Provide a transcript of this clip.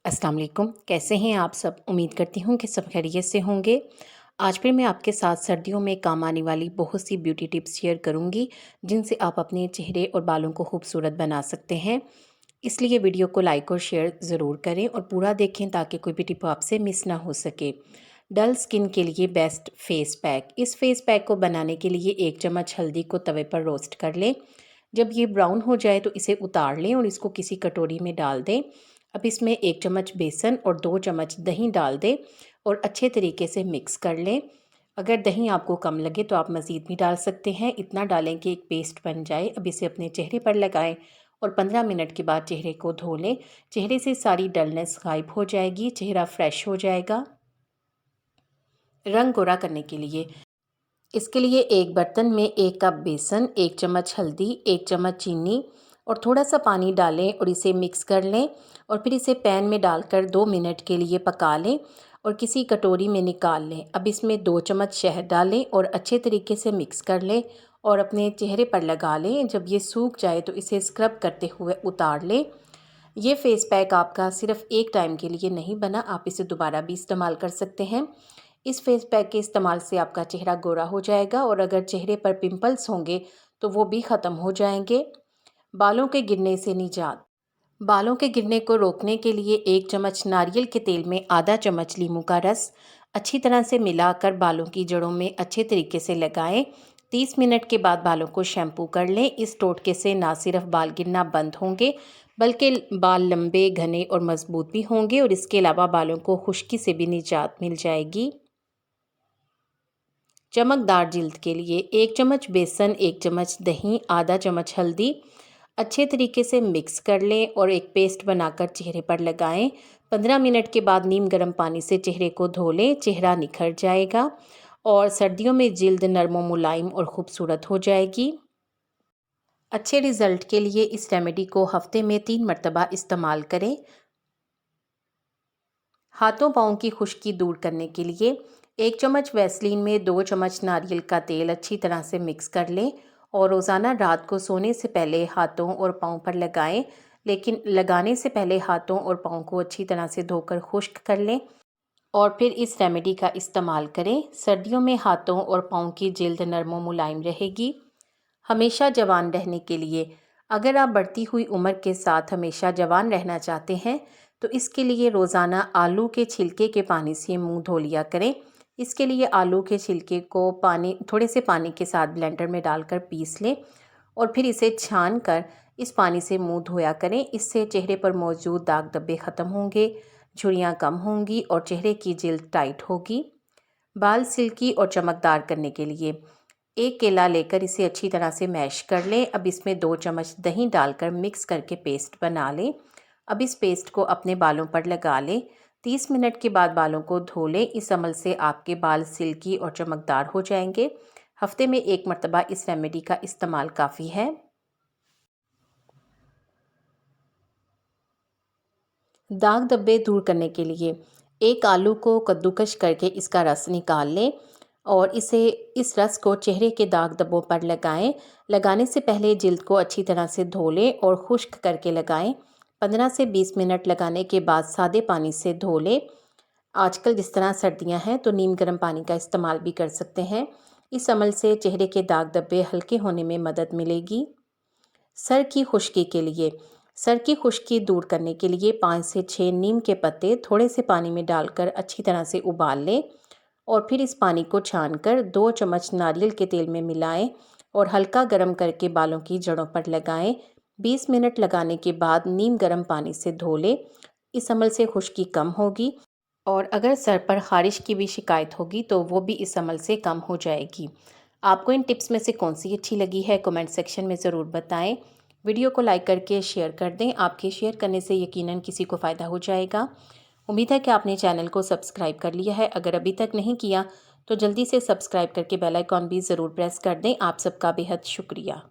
अस्सलाम वालेकुम। कैसे हैं आप सब? उम्मीद करती हूँ कि सब खैरियत से होंगे। आज फिर मैं आपके साथ सर्दियों में काम आने वाली बहुत सी ब्यूटी टिप्स शेयर करूँगी, जिनसे आप अपने चेहरे और बालों को खूबसूरत बना सकते हैं। इसलिए वीडियो को लाइक और शेयर ज़रूर करें और पूरा देखें ताकि कोई भी टिप आपसे मिस ना हो सके। डल स्किन के लिए बेस्ट फेस पैक। इस फेस पैक को बनाने के लिए 1 चम्मच हल्दी को तवे पर रोस्ट कर लें। जब ये ब्राउन हो जाए तो इसे उतार लें और इसको किसी कटोरी में डाल दें। अब इसमें 1 चम्मच बेसन और 2 चम्मच दही डाल दें और अच्छे तरीके से मिक्स कर लें। अगर दही आपको कम लगे तो आप मज़ीद भी डाल सकते हैं। इतना डालें कि एक पेस्ट बन जाए। अब इसे अपने चेहरे पर लगाएं और 15 मिनट के बाद चेहरे को धो लें। चेहरे से सारी डलनेस गायब हो जाएगी, चेहरा फ्रेश हो जाएगा। रंग गोरा करने के लिए इसके लिए एक बर्तन में 1 कप बेसन, 1 चम्मच हल्दी, 1 चम्मच चीनी और थोड़ा सा पानी डालें और इसे मिक्स कर लें और फिर इसे पैन में डालकर 2 मिनट के लिए पका लें और किसी कटोरी में निकाल लें। अब इसमें 2 चम्मच शहद डालें और अच्छे तरीके से मिक्स कर लें और अपने चेहरे पर लगा लें। जब ये सूख जाए तो इसे स्क्रब करते हुए उतार लें। ये फेस पैक आपका सिर्फ एक टाइम के लिए नहीं बना, आप इसे दोबारा भी इस्तेमाल कर सकते हैं। इस फेस पैक के इस्तेमाल से आपका चेहरा गोरा हो जाएगा और अगर चेहरे पर पिंपल्स होंगे तो वो भी ख़त्म हो जाएंगे। बालों के गिरने से निजात। बालों के गिरने को रोकने के लिए 1 चम्मच नारियल के तेल में आधा चम्मच नींबू का रस अच्छी तरह से मिलाकर बालों की जड़ों में अच्छे तरीके से लगाएं। 30 मिनट के बाद बालों को शैम्पू कर लें। इस टोटके से ना सिर्फ बाल गिरना बंद होंगे बल्कि बाल लंबे, घने और मजबूत भी होंगे और इसके अलावा बालों को खुश्की से भी निजात मिल जाएगी। चमकदार जिल्द के लिए 1 चम्मच बेसन, 1 चम्मच दही, आधा चम्मच हल्दी अच्छे तरीके से मिक्स कर लें और एक पेस्ट बनाकर चेहरे पर लगाएं। 15 मिनट के बाद नीम गर्म पानी से चेहरे को धो लें, चेहरा निखर जाएगा और सर्दियों में जिल्द नरम व मुलायम और खूबसूरत हो जाएगी। अच्छे रिजल्ट के लिए इस रेमेडी को हफ्ते में 3 मरतबा इस्तेमाल करें। हाथों पाँव की खुश्की दूर करने के लिए 1 चम्मच वैसलीन में 2 चम्मच नारियल का तेल अच्छी तरह से मिक्स कर लें और रोज़ाना रात को सोने से पहले हाथों और पाँव पर लगाएं। लेकिन लगाने से पहले हाथों और पाँव को अच्छी तरह से धोकर खुश्क कर लें और फिर इस रेमेडी का इस्तेमाल करें। सर्दियों में हाथों और पाँव की जिल्द नरम व मुलायम रहेगी। हमेशा जवान रहने के लिए अगर आप बढ़ती हुई उम्र के साथ हमेशा जवान रहना चाहते हैं तो इसके लिए रोज़ाना आलू के छिलके के पानी से मुंह धो लिया करें। इसके लिए आलू के छिलके को थोड़े से पानी के साथ ब्लेंडर में डालकर पीस लें और फिर इसे छान कर इस पानी से मुंह धोया करें। इससे चेहरे पर मौजूद दाग धब्बे ख़त्म होंगे, झुर्रियाँ कम होंगी और चेहरे की जिल्द टाइट होगी। बाल सिल्की और चमकदार करने के लिए 1 केला लेकर इसे अच्छी तरह से मैश कर लें। अब इसमें 2 चम्मच दही डालकर मिक्स करके पेस्ट बना लें। अब इस पेस्ट को अपने बालों पर लगा लें। 30 मिनट के बाद बालों को धो लें। इस अमल से आपके बाल सिल्की और चमकदार हो जाएंगे। हफ्ते में 1 मरतबा इस रेमेडी का इस्तेमाल काफ़ी है। दाग धब्बे दूर करने के लिए 1 आलू को कद्दूकस करके इसका रस निकाल लें और इस रस को चेहरे के दाग धब्बों पर लगाएं। लगाने से पहले जिल्द को अच्छी तरह से धो लें और खुश्क करके लगाएं। 15 से 20 मिनट लगाने के बाद सादे पानी से धो लें। आजकल जिस तरह सर्दियां हैं तो नीम गर्म पानी का इस्तेमाल भी कर सकते हैं। इस अमल से चेहरे के दाग धब्बे हल्के होने में मदद मिलेगी। सर की खुश्की के लिए सर की खुश्की दूर करने के लिए 5 से 6 नीम के पत्ते थोड़े से पानी में डालकर अच्छी तरह से उबाल लें और फिर इस पानी को छानकर 2 चम्मच नारियल के तेल में मिलाएं और हल्का गर्म करके बालों की जड़ों पर लगाएं। 20 मिनट लगाने के बाद नीम गर्म पानी से धो लें। इस अमल से खुश्की कम होगी और अगर सर पर ख़ारिश की भी शिकायत होगी तो वो भी इस अमल से कम हो जाएगी। आपको इन टिप्स में से कौन सी अच्छी लगी है कमेंट सेक्शन में ज़रूर बताएं। वीडियो को लाइक करके शेयर कर दें। आपके शेयर करने से यकीनन किसी को फ़ायदा हो जाएगा। उम्मीद है कि आपने चैनल को सब्सक्राइब कर लिया है। अगर अभी तक नहीं किया तो जल्दी से सब्सक्राइब करके बेल आइकॉन भी ज़रूर प्रेस कर दें। आप सबका बेहद शुक्रिया।